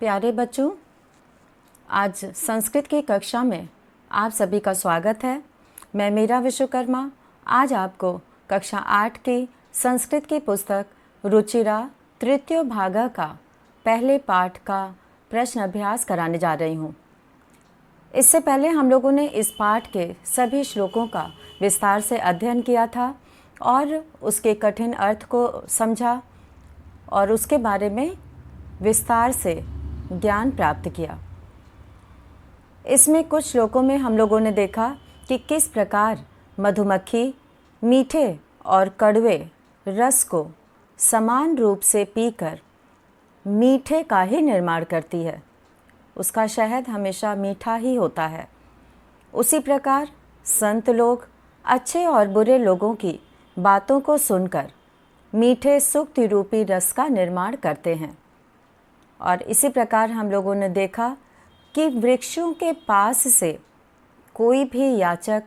प्यारे बच्चों, आज संस्कृत की कक्षा में आप सभी का स्वागत है। मैं मीरा विश्वकर्मा आज आपको कक्षा 8 की संस्कृत की पुस्तक रुचिरा तृतीय भाग का पहले पाठ का प्रश्न अभ्यास कराने जा रही हूँ। इससे पहले हम लोगों ने इस पाठ के सभी श्लोकों का विस्तार से अध्ययन किया था और उसके कठिन अर्थ को समझा और उसके बारे में विस्तार से ज्ञान प्राप्त किया। इसमें कुछ श्लोकों में हम लोगों ने देखा कि किस प्रकार मधुमक्खी मीठे और कड़वे रस को समान रूप से पीकर मीठे का ही निर्माण करती है। उसका शहद हमेशा मीठा ही होता है। उसी प्रकार संत लोग अच्छे और बुरे लोगों की बातों को सुनकर मीठे सुक्ति रूपी रस का निर्माण करते हैं। और इसी प्रकार हम लोगों ने देखा कि वृक्षों के पास से कोई भी याचक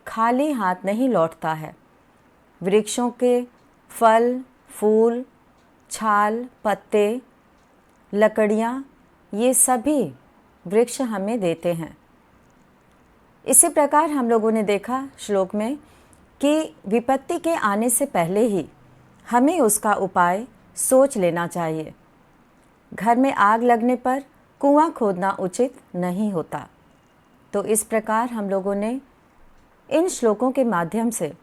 खाली हाथ नहीं लौटता है। वृक्षों के फल, फूल, छाल, पत्ते, लकड़ियाँ, ये सभी वृक्ष हमें देते हैं। इसी प्रकार हम लोगों ने देखा श्लोक में कि विपत्ति के आने से पहले ही हमें उसका उपाय सोच लेना चाहिए। घर में आग लगने पर कुआं खोदना उचित नहीं होता। तो इस प्रकार हम लोगों ने इन श्लोकों के माध्यम से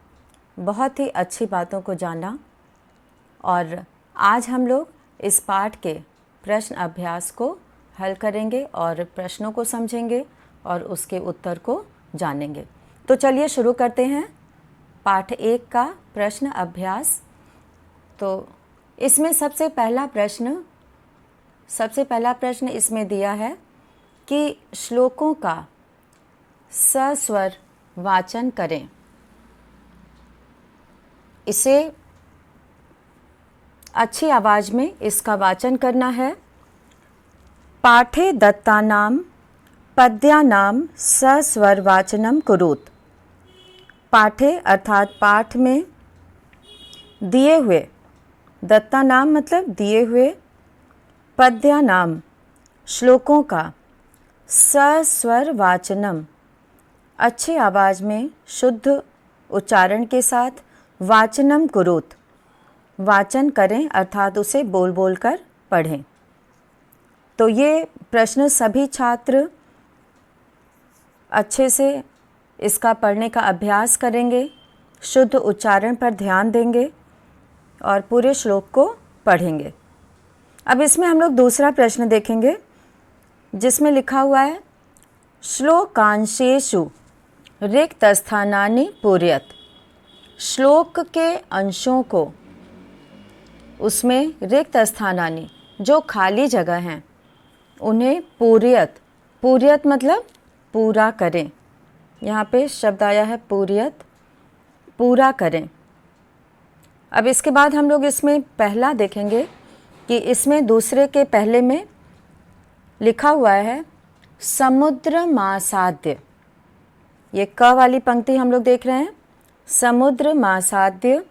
बहुत ही अच्छी बातों को जाना और आज हम लोग इस पाठ के प्रश्न अभ्यास को हल करेंगे और प्रश्नों को समझेंगे और उसके उत्तर को जानेंगे। तो चलिए शुरू करते हैं पाठ 1 का प्रश्न अभ्यास। तो इसमें सबसे पहला प्रश्न इसमें दिया है कि श्लोकों का सस्वर वाचन करें। इसे अच्छी आवाज़ में इसका वाचन करना है। पाठे दत्तानाम पद्यानाम सस्वर वाचनम कुरुत। पाठे अर्थात पाठ में दिए हुए, दत्तानाम मतलब दिए हुए, पद्यानाम श्लोकों का सस्वर वाचनम अच्छी आवाज़ में शुद्ध उच्चारण के साथ वाचनम कुरुत वाचन करें अर्थात उसे बोल बोल कर पढ़ें। तो ये प्रश्न सभी छात्र अच्छे से इसका पढ़ने का अभ्यास करेंगे, शुद्ध उच्चारण पर ध्यान देंगे और पूरे श्लोक को पढ़ेंगे। अब इसमें हम लोग दूसरा प्रश्न देखेंगे जिसमें लिखा हुआ है श्लोकांशेषु रिक्त स्थानानि पूरयत। श्लोक के अंशों को, उसमें रिक्त स्थानानि जो खाली जगह हैं उन्हें पूरयत। पूरयत मतलब पूरा करें। यहाँ पे शब्द आया है पूरयत, पूरा करें। अब इसके बाद हम लोग इसमें पहला देखेंगे कि इसमें दूसरे के पहले में लिखा हुआ है समुद्र मासाद्य। ये क वाली पंक्ति हम लोग देख रहे हैं, समुद्र मासाद्य,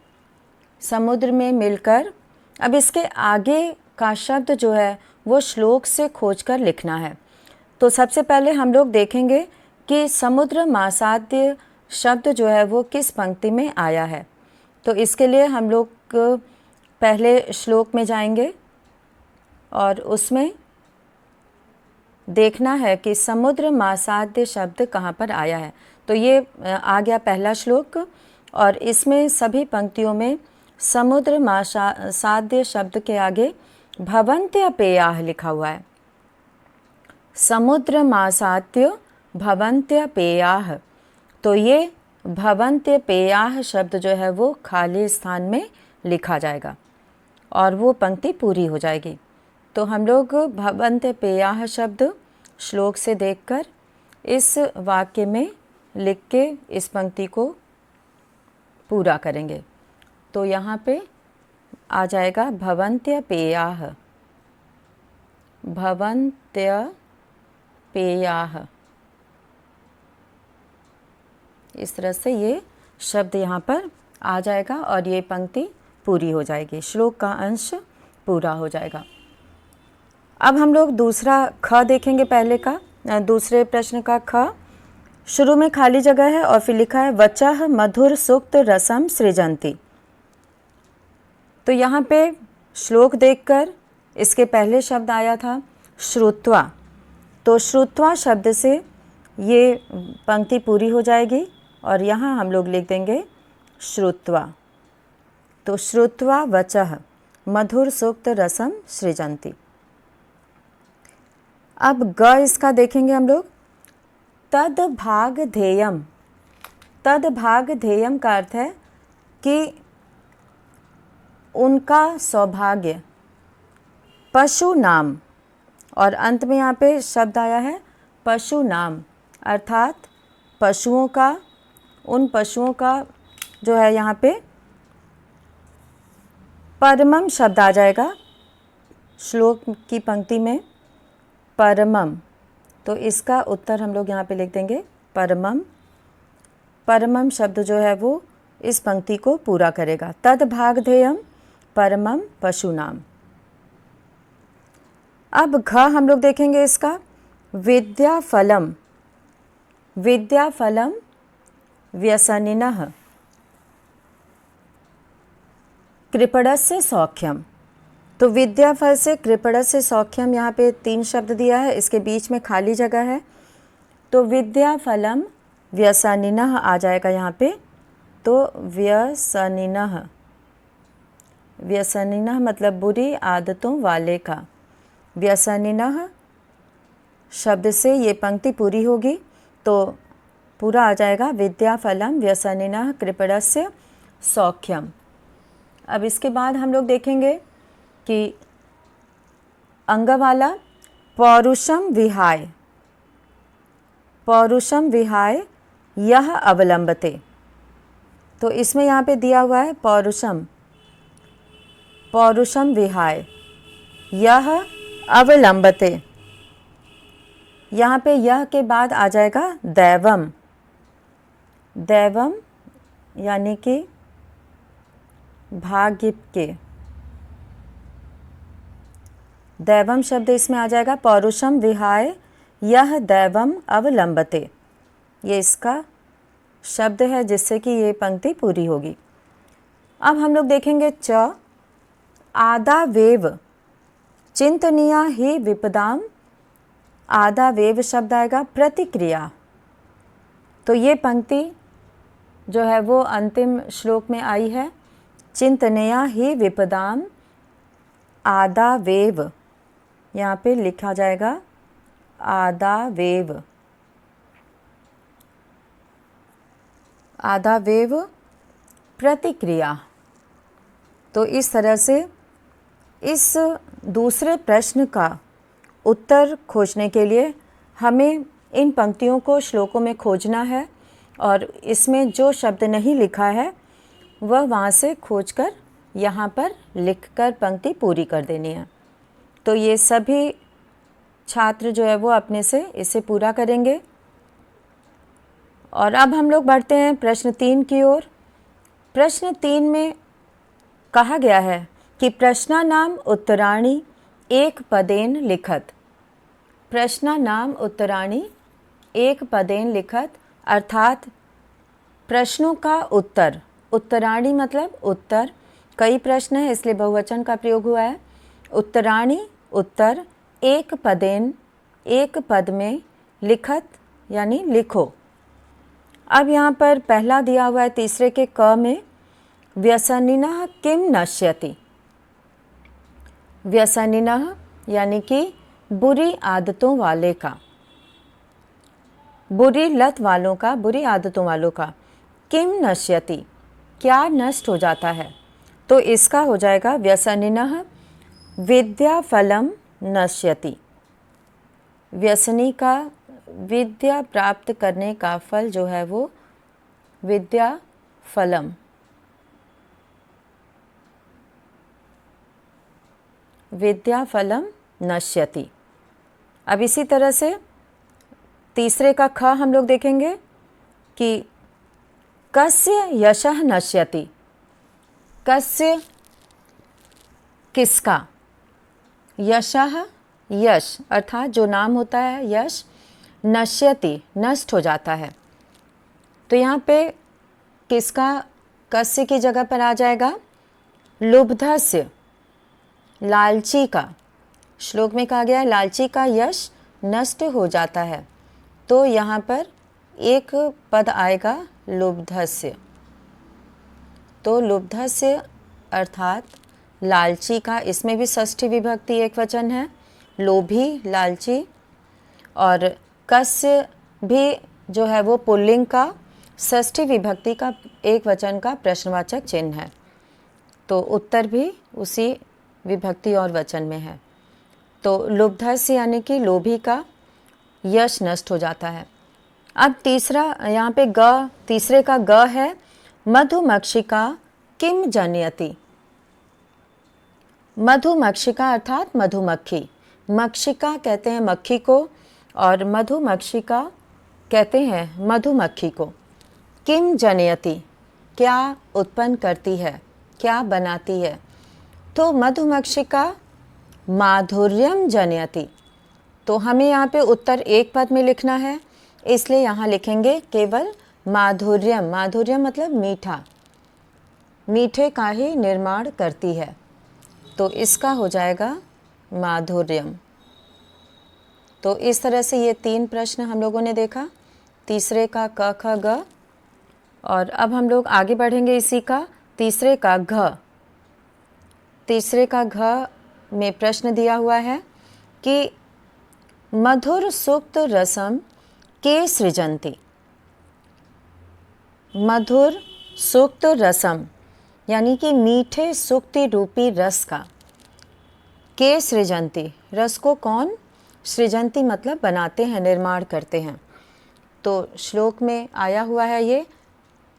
समुद्र में मिलकर। अब इसके आगे का शब्द जो है वो श्लोक से खोजकर लिखना है। तो सबसे पहले हम लोग देखेंगे कि समुद्र मासाद्य शब्द जो है वो किस पंक्ति में आया है। तो इसके लिए हम लोग पहले श्लोक में जाएंगे और उसमें देखना है कि समुद्र मासाद्य शब्द कहाँ पर आया है। तो ये आ गया पहला श्लोक और इसमें सभी पंक्तियों में समुद्र मासाद्य शब्द के आगे भवन्त्य पेयाः लिखा हुआ है। समुद्र मासाद्य भवन्त्य पेयाः। तो ये भवन्त्य पेयाः शब्द जो है वो खाली स्थान में लिखा जाएगा और वो पंक्ति पूरी हो जाएगी। तो हम लोग भवन्त्य पेयाः शब्द श्लोक से देखकर इस वाक्य में लिख के इस पंक्ति को पूरा करेंगे। तो यहाँ पे आ जाएगा भवन्त्य पेयाः, भवन्त्य पेयाः। इस तरह से ये शब्द यहाँ पर आ जाएगा और ये पंक्ति पूरी हो जाएगी, श्लोक का अंश पूरा हो जाएगा। अब हम लोग दूसरा ख देखेंगे, पहले का दूसरे प्रश्न का ख। शुरू में खाली जगह है और फिर लिखा है वचः मधुर सुक्त रसम सृजंती। तो यहाँ पे श्लोक देखकर इसके पहले शब्द आया था श्रुत्वा, तो श्रुत्वा शब्द से ये पंक्ति पूरी हो जाएगी और यहाँ हम लोग लिख देंगे श्रुत्वा। तो श्रुत्वा वचः मधुर सूक्त रसम सृजंती। अब ग इसका देखेंगे हम लोग, तद भाग ध्येयम। तद भाग ध्येयम का अर्थ है कि उनका सौभाग्य, पशु नाम, और अंत में यहाँ पे शब्द आया है पशु नाम, अर्थात पशुओं का, उन पशुओं का जो है यहाँ पे परमम शब्द आ जाएगा श्लोक की पंक्ति में, परमम। तो इसका उत्तर हम लोग यहाँ पे लिख देंगे परमम। परमम शब्द जो है वो इस पंक्ति को पूरा करेगा। तद भाग ध्येयम परमम पशुनाम। अब घ हम लोग देखेंगे इसका, विद्या फलम। विद्या फलम व्यसनिनः कृपणस्य सौख्यम। तो विद्या फल से कृपणस्य सौख्यम, यहाँ पे 3 शब्द दिया है, इसके बीच में खाली जगह है, तो विद्या फलम व्यसनिनः आ जाएगा यहाँ पे। तो व्यसनिनः, व्यसनिनः मतलब बुरी आदतों वाले का। व्यसनिनः शब्द से ये पंक्ति पूरी होगी तो पूरा आ जाएगा विद्या फलम व्यसनिनः कृपणस्य सौख्यम। अब इसके बाद हम लोग देखेंगे कि अंगवाला पौरुषम विहाय। पौरुषम विहाय यह अवलंबते। तो इसमें यहाँ पे दिया हुआ है पौरुषम, पौरुषम विहाय यह अवलंबते। यहाँ पे यह के बाद आ जाएगा दैवम। दैवम यानी कि भाग्य के, दैवम शब्द इसमें आ जाएगा। पौरुषम विहाय यह दैवम अवलंबते, ये इसका शब्द है जिससे कि ये पंक्ति पूरी होगी। अब हम लोग देखेंगे च, आदावेव चिंतनीया ही विपदाम। आदावेव शब्द आएगा प्रतिक्रिया। तो ये पंक्ति जो है वो अंतिम श्लोक में आई है, चिंतनीया ही विपदाम आदावेव, यहाँ पे लिखा जाएगा आदावेव। आदावेव प्रतिक्रिया। तो इस तरह से इस दूसरे प्रश्न का उत्तर खोजने के लिए हमें इन पंक्तियों को श्लोकों में खोजना है और इसमें जो शब्द नहीं लिखा है वह वहाँ से खोजकर यहाँ पर लिखकर पंक्ति पूरी कर देनी है। तो ये सभी छात्र जो है वो अपने से इसे पूरा करेंगे। और अब हम लोग बढ़ते हैं प्रश्न 3 की ओर। प्रश्न 3 में कहा गया है कि प्रश्नानाम उत्तराणि एक पदेन लिखत। प्रश्नानाम उत्तराणि एक पदेन लिखत, अर्थात प्रश्नों का उत्तर। उत्तराणि मतलब उत्तर, कई प्रश्न हैं इसलिए बहुवचन का प्रयोग हुआ है। उत्तराणि उत्तर, एक पदेन एक पद में, लिखत यानी लिखो। अब यहाँ पर पहला दिया हुआ है तीसरे के क में, व्यसनिनः किम नश्यति। व्यसनिनः यानी कि बुरी आदतों वाले का, बुरी लत वालों का, बुरी आदतों वालों का। किम नश्यति क्या नष्ट हो जाता है, तो इसका हो जाएगा व्यसनिनः विद्या फलम नश्यति। व्यसनी का विद्या प्राप्त करने का फल जो है वो विद्या फलम। विद्या फलम नश्यति। अब इसी तरह से तीसरे का ख हम लोग देखेंगे कि कस्य यशः नश्यति। कस्य किसका, यशः यश अर्थात जो नाम होता है यश, नश्यति नष्ट हो जाता है। तो यहाँ पे किसका कस्य की जगह पर आ जाएगा? लुब्धस्य, लालची का। श्लोक में कहा गया है लालची का यश नष्ट हो जाता है, तो यहाँ पर एक पद आएगा लुब्धस्य। तो लुब्धस्य अर्थात लालची का, इसमें भी षष्ठी विभक्ति एक वचन है, लोभी लालची। और कस्य भी जो है वो पुल्लिंग का षष्ठी विभक्ति का एक वचन का प्रश्नवाचक चिन्ह है, तो उत्तर भी उसी विभक्ति और वचन में है। तो लुब्धस्य यानी कि लोभी का यश नष्ट हो जाता है। अब तीसरा यहाँ पे ग, तीसरे का ग है, मधुमक्षिका किम जनयति। मधुमक्षिका अर्थात मधुमक्खी, मक्षिका कहते हैं मक्खी को और मधुमक्षिका कहते हैं मधुमक्खी को। किम जनयति क्या उत्पन्न करती है, क्या बनाती है। तो मधुमक्षिका माधुर्यम जनयति, तो हमें यहाँ पे उत्तर एक पद में लिखना है, इसलिए यहाँ लिखेंगे केवल माधुर्यम। माधुर्यम मतलब मीठा, मीठे का ही निर्माण करती है, तो इसका हो जाएगा माधुर्यम। तो इस तरह से ये 3 प्रश्न हम लोगों ने देखा, तीसरे का क ख ग। और अब हम लोग आगे बढ़ेंगे इसी का तीसरे का घ। तीसरे का घ में प्रश्न दिया हुआ है कि मधुर सूक्त रसम के सृजन्ति। मधुर सूक्त रसम यानी कि मीठे सूक्ति रूपी रस का, के सृजन्ति रस को कौन, सृजन्ति मतलब बनाते हैं, निर्माण करते हैं। तो श्लोक में आया हुआ है ये,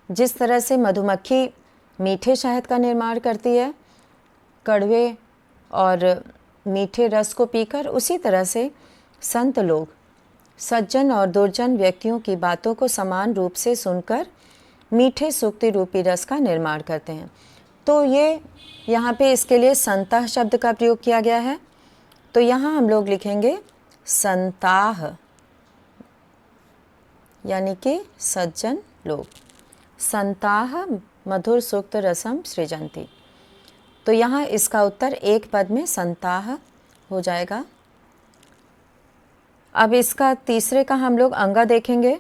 जिस तरह से मधुमक्खी मीठे शहद का निर्माण करती है कड़वे और मीठे रस को पीकर, उसी तरह से संत लोग सज्जन और दुर्जन व्यक्तियों की बातों को समान रूप से सुनकर मीठे सूक्ति रूपी रस का निर्माण करते हैं। तो ये यहाँ पे इसके लिए संताह शब्द का प्रयोग किया गया है, तो यहाँ हम लोग लिखेंगे संताह यानी कि सज्जन लोग। संताह मधुर सूक्त रसम सृजन्ति, तो यहाँ इसका उत्तर एक पद में संताह हो जाएगा। अब इसका तीसरे का हम लोग अंगा देखेंगे।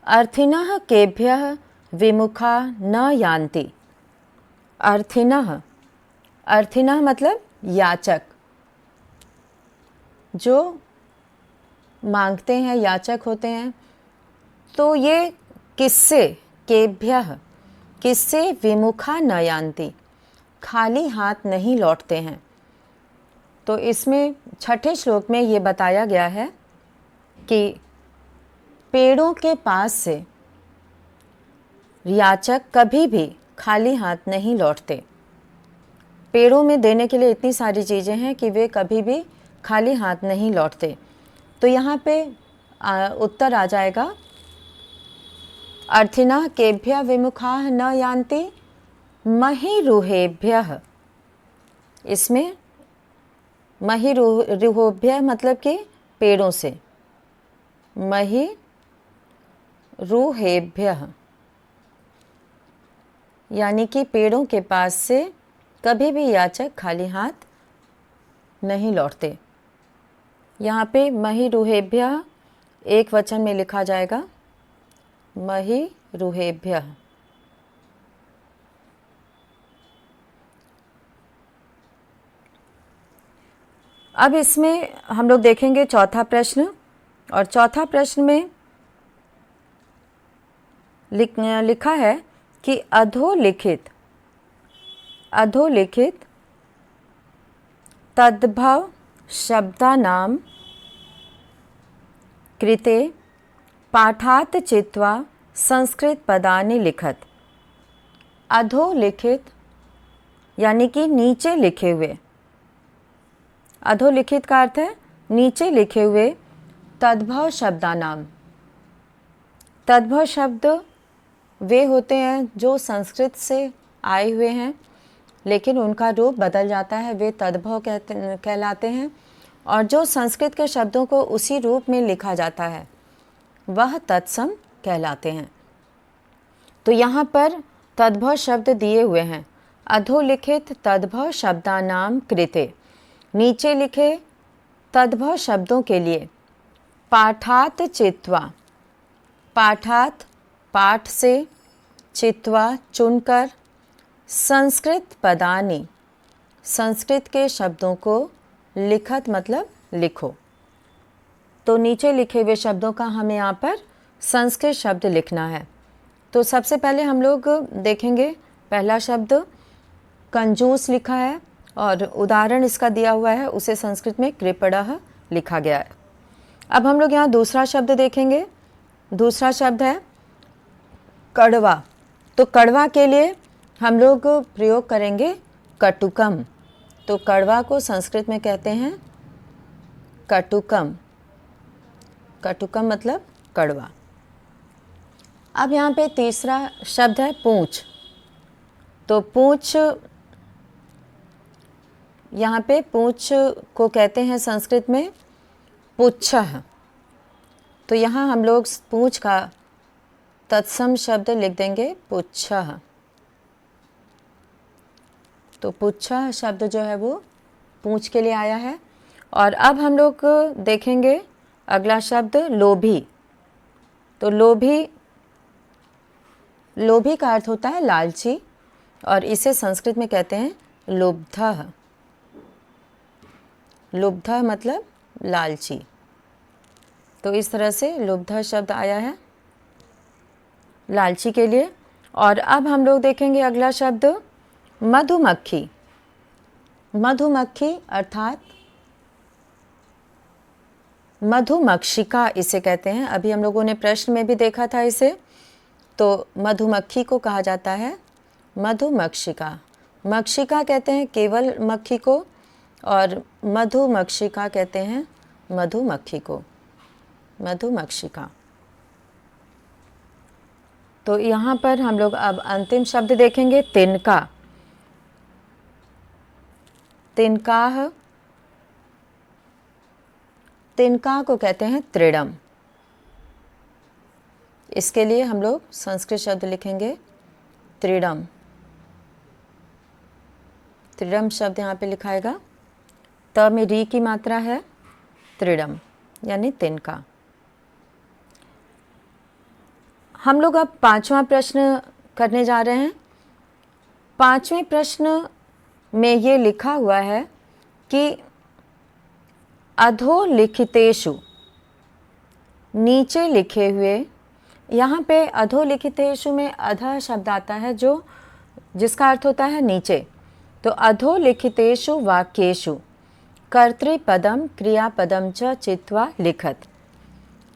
अर्थिनः केभ्यः विमुखा न यान्ति। अर्थिनः, अर्थिनः मतलब याचक, जो मांगते हैं, याचक होते हैं। तो ये किससे, केभ्यः किससे, विमुखा न यान्ति खाली हाथ नहीं लौटते हैं। तो इसमें छठे श्लोक में ये बताया गया है कि पेड़ों के पास से याचक कभी भी खाली हाथ नहीं लौटते। पेड़ों में देने के लिए इतनी सारी चीज़ें हैं कि वे कभी भी खाली हाथ नहीं लौटते। तो यहाँ पे उत्तर आ जाएगा अर्थिनः केभ्यः विमुखाः न यान्ति महिरुहेभ्यः। इसमें महिरुहेभ्यः मतलब कि पेड़ों से, महिरुहेभ्यः यानी कि पेड़ों के पास से कभी भी याचक खाली हाथ नहीं लौटते। यहाँ पे महिरुहेभ्यः एक वचन में लिखा जाएगा, महिरुहेभ्यः। अब इसमें हम लोग देखेंगे चौथा प्रश्न, और चौथा प्रश्न में लिखा है कि अधोलिखित तद्भव शब्दानां कृते पाठात् चित्वा संस्कृत पदानि लिखत। अधोलिखित यानी कि नीचे लिखे हुए, अधोलिखित का अर्थ है नीचे लिखे हुए, तद्भव शब्दानाम। तद्भव शब्द वे होते हैं जो संस्कृत से आए हुए हैं, लेकिन उनका रूप बदल जाता है, वे तद्भव कहलाते हैं। और जो संस्कृत के शब्दों को उसी रूप में लिखा जाता है वह तत्सम कहलाते हैं। तो यहाँ पर तद्भव शब्द दिए हुए हैं। अधोलिखित तद्भव शब्दानाम कृते, नीचे लिखे तद्भव शब्दों के लिए पाठात चित्वा, पाठात पाठ से, चित्वा चुनकर, संस्कृत पदानि, संस्कृत के शब्दों को, लिखत मतलब लिखो। तो नीचे लिखे हुए शब्दों का हमें यहाँ पर संस्कृत शब्द लिखना है। तो सबसे पहले हम लोग देखेंगे, पहला शब्द कंजूस लिखा है और उदाहरण इसका दिया हुआ है, उसे संस्कृत में कृपणः लिखा गया है। अब हम लोग यहाँ दूसरा शब्द देखेंगे। दूसरा शब्द है कड़वा। तो कड़वा के लिए हम लोग प्रयोग करेंगे कटुकम। तो कड़वा को संस्कृत में कहते हैं कटुकम। कटुकम मतलब कड़वा। अब यहाँ पे तीसरा शब्द है पूंछ। तो पूंछ, यहाँ पे पूंछ को कहते हैं संस्कृत में पुच्छः। तो यहाँ हम लोग पूंछ का तत्सम शब्द लिख देंगे पुच्छः। तो पुच्छः शब्द जो है वो पूंछ के लिए आया है। और अब हम लोग देखेंगे अगला शब्द लोभी। तो लोभी, लोभी का अर्थ होता है लालची और इसे संस्कृत में कहते हैं लुब्धः। लुब्धः मतलब लालची। तो इस तरह से लुब्धः शब्द आया है लालची के लिए। और अब हम लोग देखेंगे अगला शब्द मधुमक्खी। मधुमक्खी अर्थात मधुमक्षिका इसे कहते हैं। अभी हम लोगों ने प्रश्न में भी देखा था इसे। तो मधुमक्खी को कहा जाता है मधुमक्षिका। मक्षिका कहते हैं केवल मक्खी को और मधुमक्षिका कहते हैं मधुमक्खी को, मधुमक्षिका। तो यहाँ पर हम लोग अब अंतिम शब्द देखेंगे तिनका। तिनकाह, तिनका को कहते हैं त्रिडम। इसके लिए हम लोग संस्कृत शब्द लिखेंगे त्रिडम। त्रिडम शब्द यहाँ पे लिखाएगा, त में री की मात्रा है, त्रिडम यानी तिनका। हम लोग अब पांचवा प्रश्न करने जा रहे हैं। पांचवें प्रश्न में ये लिखा हुआ है कि अधोलिखितेषु, नीचे लिखे हुए, यहाँ पे अधोलिखितेषु में अधः शब्द आता है जो जिसका अर्थ होता है नीचे। तो अधोलिखितेषु वाक्येषु कर्तृपदम क्रियापदम च चित्वा लिखत।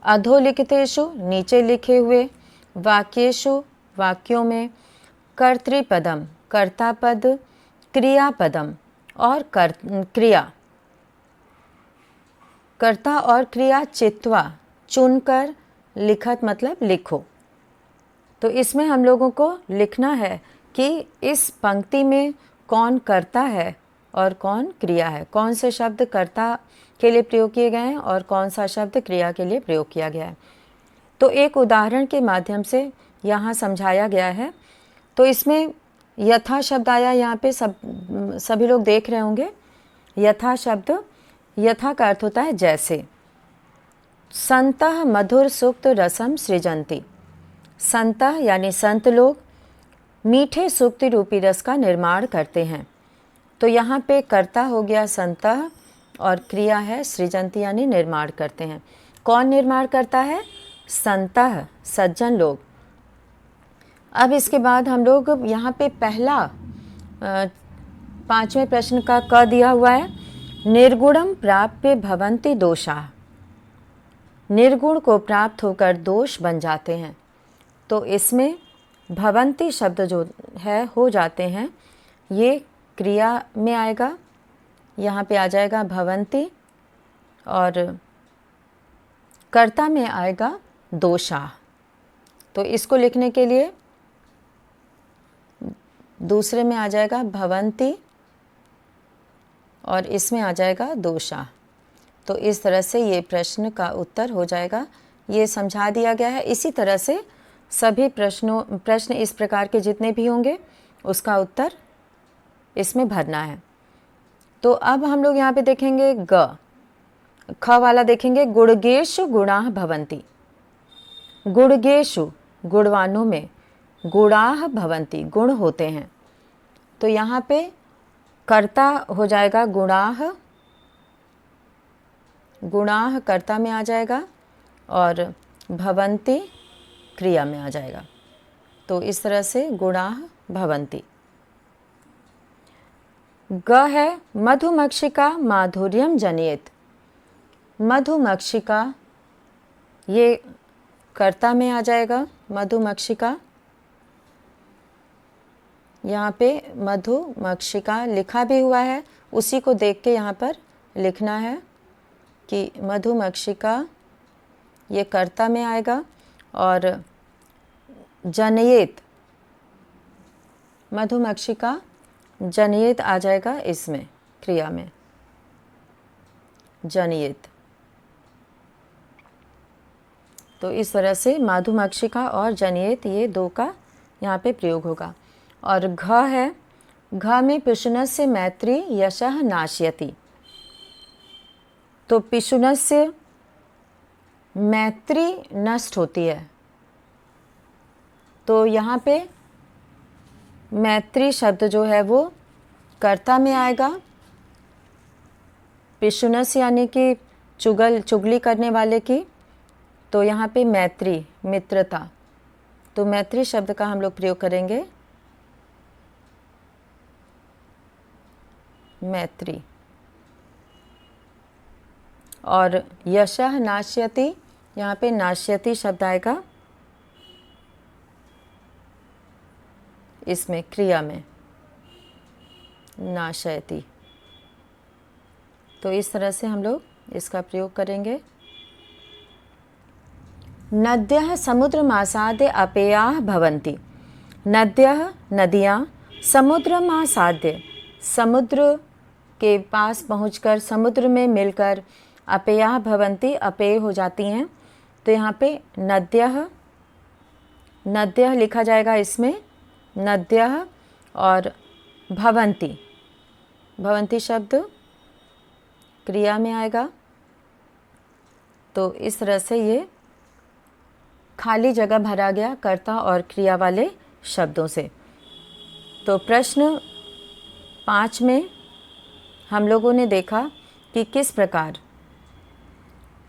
अधोलिखितेषु नीचे लिखे हुए, वाक्येषु वाक्यों में, कर्तृपदम कर्तापद, क्रियापदम और क्रिया, कर्ता और क्रिया चित्वा चुनकर, लिखत मतलब लिखो। तो इसमें हम लोगों को लिखना है कि इस पंक्ति में कौन कर्ता है और कौन क्रिया है, कौन से शब्द कर्ता के लिए प्रयोग किए गए हैं और कौन सा शब्द क्रिया के लिए प्रयोग किया गया है। तो एक उदाहरण के माध्यम से यहाँ समझाया गया है। तो इसमें यथा शब्द आया, यहाँ पे सभी लोग देख रहे होंगे। यथा शब्द, यथा का अर्थ होता है जैसे। संतः मधुर सुक्त रसम सृजन्ति। संतः यानी संत लोग मीठे सुक्ति रूपी रस का निर्माण करते हैं। तो यहाँ पे कर्ता हो गया संतः और क्रिया है सृजन्ति यानी निर्माण करते हैं। कौन निर्माण करता है? संतः, सज्जन लोग। अब इसके बाद हम लोग यहाँ पे पहला पांचवें प्रश्न का क दिया हुआ है, निर्गुणम प्राप्य भवन्ति दोषाः। निर्गुण को प्राप्त होकर दोष बन जाते हैं। तो इसमें भवन्ति शब्द जो है हो जाते हैं, ये क्रिया में आएगा, यहाँ पे आ जाएगा भवन्ति और कर्ता में आएगा दोषाः। तो इसको लिखने के लिए दूसरे में आ जाएगा भवन्ति और इसमें आ जाएगा दोषा। तो इस तरह से ये प्रश्न का उत्तर हो जाएगा। ये समझा दिया गया है। इसी तरह से सभी प्रश्न इस प्रकार के जितने भी होंगे उसका उत्तर इसमें भरना है। तो अब हम लोग यहाँ पे देखेंगे ख वाला देखेंगे, गुणगेषु गुणाः भवन्ति। गुणगेषु गुणवानों में, गुणाः भवन्ति गुण होते हैं। तो यहाँ पे कर्ता हो जाएगा गुणाः, गुणाः कर्ता में आ जाएगा और भवन्ति क्रिया में आ जाएगा। तो इस तरह से गुणाः भवन्ति। ग है मधुमक्षिका माधुर्यम जनयेत। मधुमक्षिका ये कर्ता में आ जाएगा। मधुमक्षिका, यहाँ पे मधुमक्षिका लिखा भी हुआ है, उसी को देख के यहाँ पर लिखना है कि मधुमक्षिका ये कर्ता में आएगा और जनयेत, मधुमक्षिका जनयेत आ जाएगा इसमें क्रिया में, जनयेत। तो इस तरह से मधुमक्षिका और जनयेत ये दो का यहाँ पे प्रयोग होगा। और घ है, घ में पिशुनस्य मैत्री यशः नाशयति। तो पिशुनस्य मैत्री नष्ट होती है। तो यहाँ पे मैत्री शब्द जो है वो कर्ता में आएगा। पिशुनस्य यानी कि चुगली करने वाले की। तो यहाँ पे मैत्री मित्रता, तो मैत्री शब्द का हम लोग प्रयोग करेंगे, मैत्री। और यशः नाश्यति, यहाँ पे नाश्यति शब्द आएगा इसमें क्रिया में, नाशयति। तो इस तरह से हम लोग इसका प्रयोग करेंगे। नद्यः समुद्रमासाद्य अपेयाः भवन्ति। नद्यः नदियाँ, समुद्रमासाद्य समुद्र के पास पहुंचकर, समुद्र में मिलकर, अपेयाः भवन्ति अपेय हो जाती हैं। तो यहाँ पे नद्यः, नद्यः लिखा जाएगा इसमें, नद्यः और भवन्ति, भवन्ति शब्द क्रिया में आएगा। तो इस तरह से ये खाली जगह भरा गया कर्ता और क्रिया वाले शब्दों से। तो प्रश्न 5 में हम लोगों ने देखा कि किस प्रकार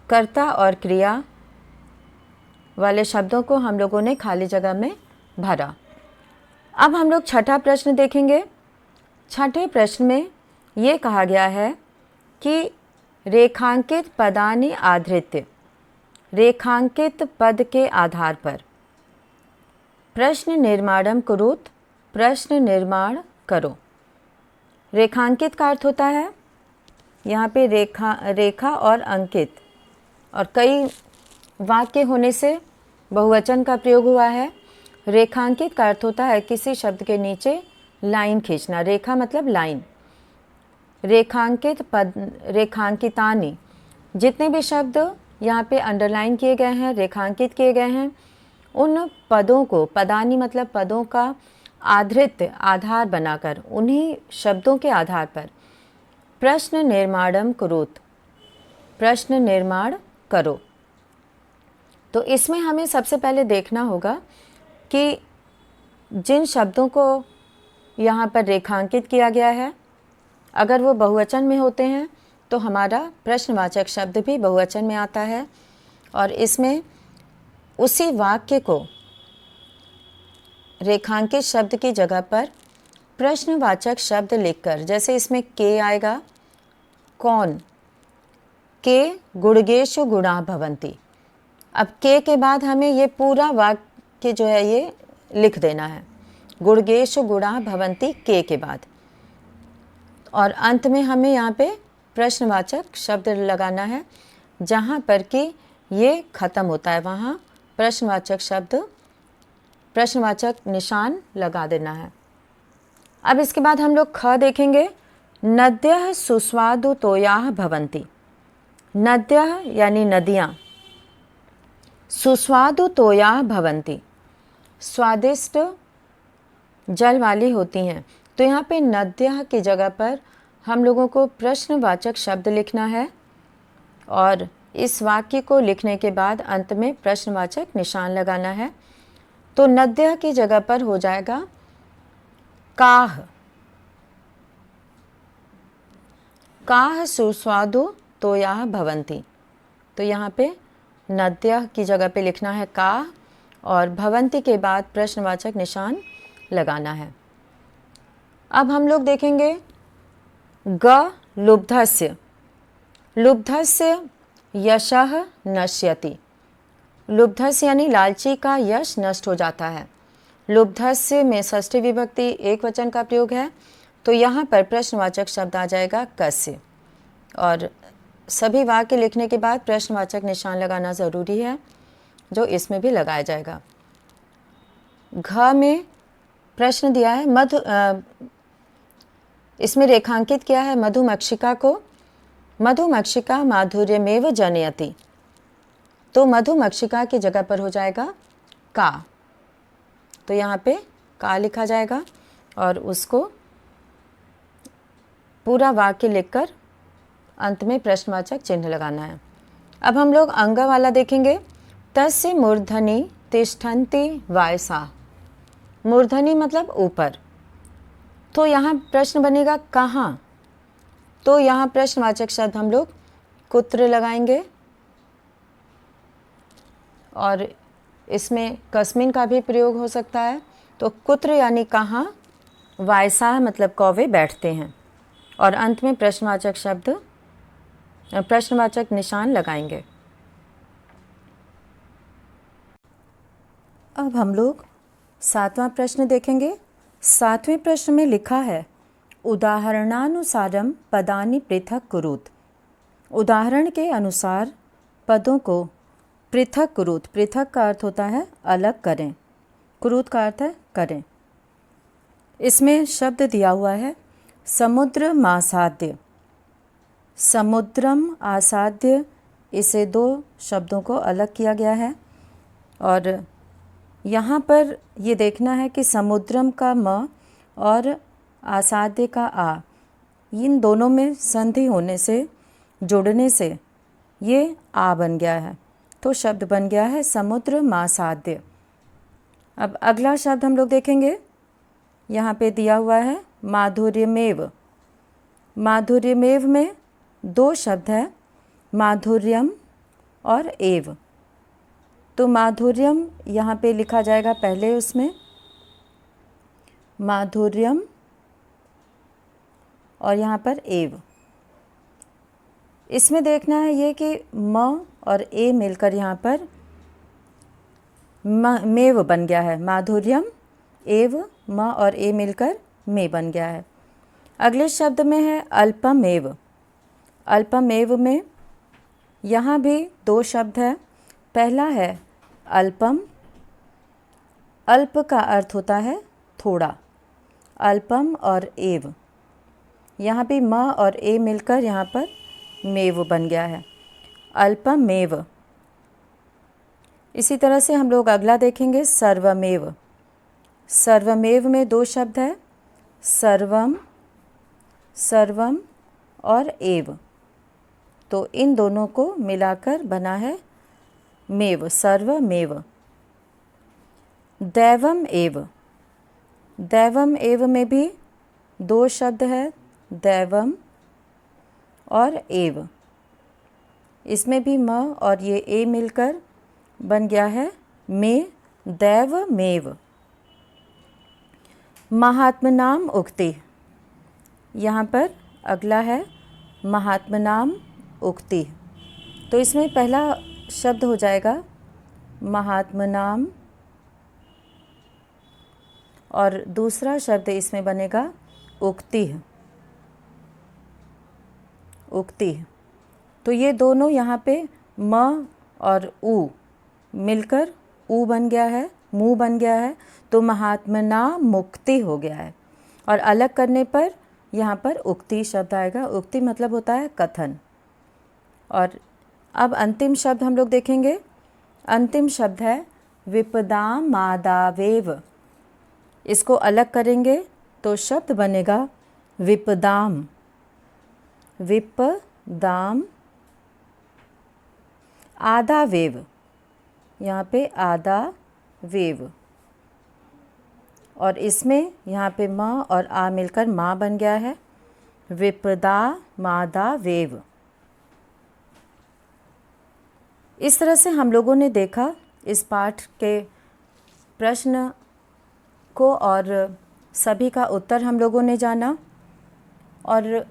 कर्ता और क्रिया वाले शब्दों को हम लोगों ने खाली जगह में भरा। अब हम लोग छठा प्रश्न देखेंगे। छठे प्रश्न में ये कहा गया है कि रेखांकित पदानि आधृत्य, रेखांकित पद के आधार पर प्रश्न निर्माणम कुरुत, प्रश्न निर्माण करो। रेखांकित का अर्थ होता है यहाँ पे रेखा और अंकित, और कई वाक्य होने से बहुवचन का प्रयोग हुआ है। रेखांकित का अर्थ होता है किसी शब्द के नीचे लाइन खींचना। रेखा मतलब लाइन। रेखांकित पद, रेखांकितानि, जितने भी शब्द यहाँ पे अंडरलाइन किए गए हैं, रेखांकित किए गए हैं, उन पदों को, पदानि मतलब पदों का आधृत्य, आधार बनाकर, उन्हीं शब्दों के आधार पर प्रश्न निर्माणम कुरुत, प्रश्न निर्माण करो। तो इसमें हमें सबसे पहले देखना होगा कि जिन शब्दों को यहाँ पर रेखांकित किया गया है, अगर वो बहुवचन में होते हैं तो हमारा प्रश्नवाचक शब्द भी बहुवचन में आता है। और इसमें उसी वाक्य को रेखांकित शब्द की जगह पर प्रश्नवाचक शब्द लिखकर, जैसे इसमें के आएगा, कौन, के गुणगेषु गुणाः भवन्ति। अब के बाद हमें ये पूरा वाक्य जो है ये लिख देना है, गुणगेषु गुणाः भवन्ति के बाद। और अंत में हमें यहाँ पे प्रश्नवाचक शब्द लगाना है। जहाँ पर कि ये ख़त्म होता है वहाँ प्रश्नवाचक शब्द, प्रश्नवाचक निशान लगा देना है। अब इसके बाद हम लोग ख देखेंगे। नद्यः सुस्वादु तोयाः भवन्ति। नद्यः यानी नदियाँ, सुस्वादु तोयाः भवन्ति, स्वादिष्ट जल वाली होती हैं। तो यहाँ पे नद्यः की जगह पर हम लोगों को प्रश्नवाचक शब्द लिखना है और इस वाक्य को लिखने के बाद अंत में प्रश्नवाचक निशान लगाना है। तो नद्यः की जगह पर हो जाएगा काह। काह सुस्वादु तोयाः भवन्ति। तो यहाँ पे नद्यः की जगह पे लिखना है काह और भवन्ति के बाद प्रश्नवाचक निशान लगाना है। अब हम लोग देखेंगे ग लुब्धस्य। लुब्धस्य यशः नश्यति। लुब्धस्य यानी लालची का यश नष्ट हो जाता है। लुब्धस्य में षष्ठी विभक्ति एक वचन का प्रयोग है, तो यहाँ पर प्रश्नवाचक शब्द आ जाएगा कस्य और सभी वाक्य लिखने के बाद प्रश्नवाचक निशान लगाना ज़रूरी है, जो इसमें भी लगाया जाएगा। घ में प्रश्न दिया है, इसमें रेखांकित किया है मधुमक्षिका को। मधुमक्षिका माधुर्यमेव जनयति। तो मधुमक्षिका की जगह पर हो जाएगा का। तो यहाँ पे का लिखा जाएगा और उसको पूरा वाक्य लिखकर अंत में प्रश्नवाचक चिन्ह लगाना है। अब हम लोग अंग वाला देखेंगे। तस्य मूर्धनि तिष्ठन्ति वायसा। मूर्धनि मतलब ऊपर। तो यहाँ प्रश्न बनेगा कहाँ। तो यहाँ प्रश्नवाचक शब्द हम लोग कुत्र लगाएंगे और इसमें कस्मिन का भी प्रयोग हो सकता है। तो कुत्र यानी कहाँ, वायसा मतलब कौवे बैठते हैं और अंत में प्रश्नवाचक शब्द प्रश्नवाचक निशान लगाएंगे। अब हम लोग 7वां प्रश्न देखेंगे। 7वें प्रश्न में लिखा है उदाहरणानुसारम पदानि पृथक कुरुत। उदाहरण के अनुसार पदों को पृथक कुरुत। पृथक का अर्थ होता है अलग करें, कुरुत का अर्थ है करें। इसमें शब्द दिया हुआ है समुद्र आसाद्य। समुद्रम आसाद्य, इसे 2 शब्दों को अलग किया गया है और यहाँ पर ये देखना है कि समुद्रम का म और आसाद्य का आ, इन दोनों में संधि होने से, जुड़ने से ये आ बन गया है। तो शब्द बन गया है समुद्र मासाद्य। अब अगला शब्द हम लोग देखेंगे। यहाँ पे दिया हुआ है माधुर्यमेव। माधुर्यमेव में 2 शब्द है, माधुर्यम और एव। तो माधुर्यम यहाँ पे लिखा जाएगा पहले, उसमें माधुर्यम और यहाँ पर एव। इसमें देखना है ये कि म और ए मिलकर यहाँ पर मेव बन गया है। माधुर्यम एव, म और ए मिलकर मे बन गया है। अगले शब्द में है अल्पमेव। अल्पमेव में यहाँ भी 2 शब्द है। पहला है अल्पम। अल्प का अर्थ होता है थोड़ा। अल्पम और एव, यहाँ भी म और ए मिलकर यहाँ पर मेव बन गया है, अल्पमेव। इसी तरह से हम लोग अगला देखेंगे सर्वमेव। सर्वमेव में 2 शब्द है, सर्वम, सर्वम और एव। तो इन दोनों को मिलाकर बना है मेव, सर्वमेव। दैवम एव। दैवम एव में भी 2 शब्द है, दैवम और एव। इसमें भी म और ये ए मिलकर बन गया है मे, दैवमेव। महात्मनाम उक्ति। यहाँ पर अगला है महात्मनाम उक्ति। तो इसमें पहला शब्द हो जाएगा महात्मनाम और दूसरा शब्द इसमें बनेगा उक्ति। उक्ति। तो ये दोनों यहाँ पे म और उ मिलकर उ बन गया है, मुँह बन गया है। तो महात्मना मुक्ति हो गया है और अलग करने पर यहाँ पर उक्ति शब्द आएगा। उक्ति मतलब होता है कथन। और अब अंतिम शब्द हम लोग देखेंगे। अंतिम शब्द है विपदामादावेव। इसको अलग करेंगे तो शब्द बनेगा विपदाम। विपदाम आधा वेव, यहाँ पे आधा वेव, और इसमें यहाँ पे म और आ मिलकर माँ बन गया है। विपदा मादा वेव। इस तरह से हम लोगों ने देखा इस पाठ के प्रश्न को और सभी का उत्तर हम लोगों ने जाना। और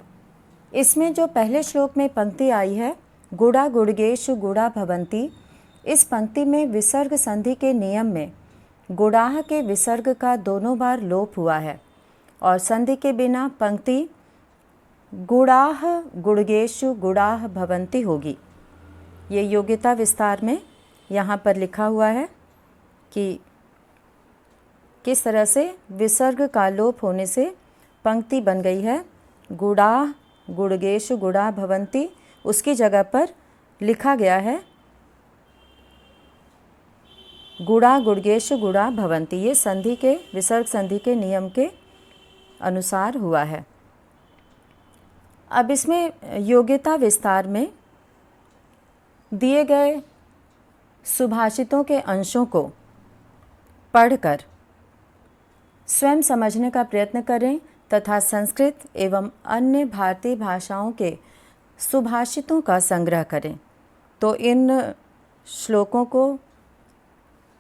इसमें जो पहले श्लोक में पंक्ति आई है गुड़ा गुड़गेशु गुड़ा भवंती, इस पंक्ति में विसर्ग संधि के नियम में गुड़ाह के विसर्ग का दोनों बार लोप हुआ है और संधि के बिना पंक्ति गुड़ाह गुड़गेशु गुड़ाह भवंती होगी। ये योग्यता विस्तार में यहाँ पर लिखा हुआ है कि किस तरह से विसर्ग का लोप होने से पंक्ति बन गई है गुड़ाह गुड़गेशु गुड़ा भवंती, उसकी जगह पर लिखा गया है गुड़ा गुड़गेशु गुड़ा भवंती। ये संधि के विसर्ग संधि के नियम के अनुसार हुआ है। अब इसमें योग्यता विस्तार में दिए गए सुभाषितों के अंशों को पढ़कर स्वयं समझने का प्रयत्न करें तथा संस्कृत एवं अन्य भारतीय भाषाओं के सुभाषितों का संग्रह करें। तो इन श्लोकों को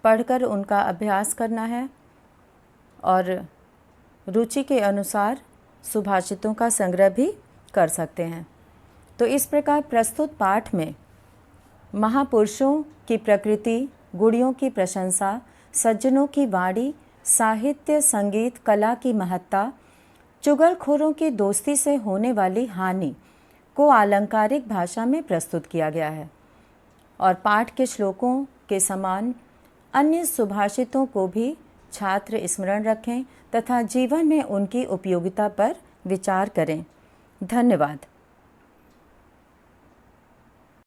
पढ़कर उनका अभ्यास करना है और रुचि के अनुसार सुभाषितों का संग्रह भी कर सकते हैं। तो इस प्रकार प्रस्तुत पाठ में महापुरुषों की प्रकृति, गुणियों की प्रशंसा, सज्जनों की वाणी, साहित्य, संगीत, कला की महत्ता, चुगलखोरों की दोस्ती से होने वाली हानि को अलंकारिक भाषा में प्रस्तुत किया गया है। और पाठ के श्लोकों के समान अन्य सुभाषितों को भी छात्र स्मरण रखें तथा जीवन में उनकी उपयोगिता पर विचार करें। धन्यवाद।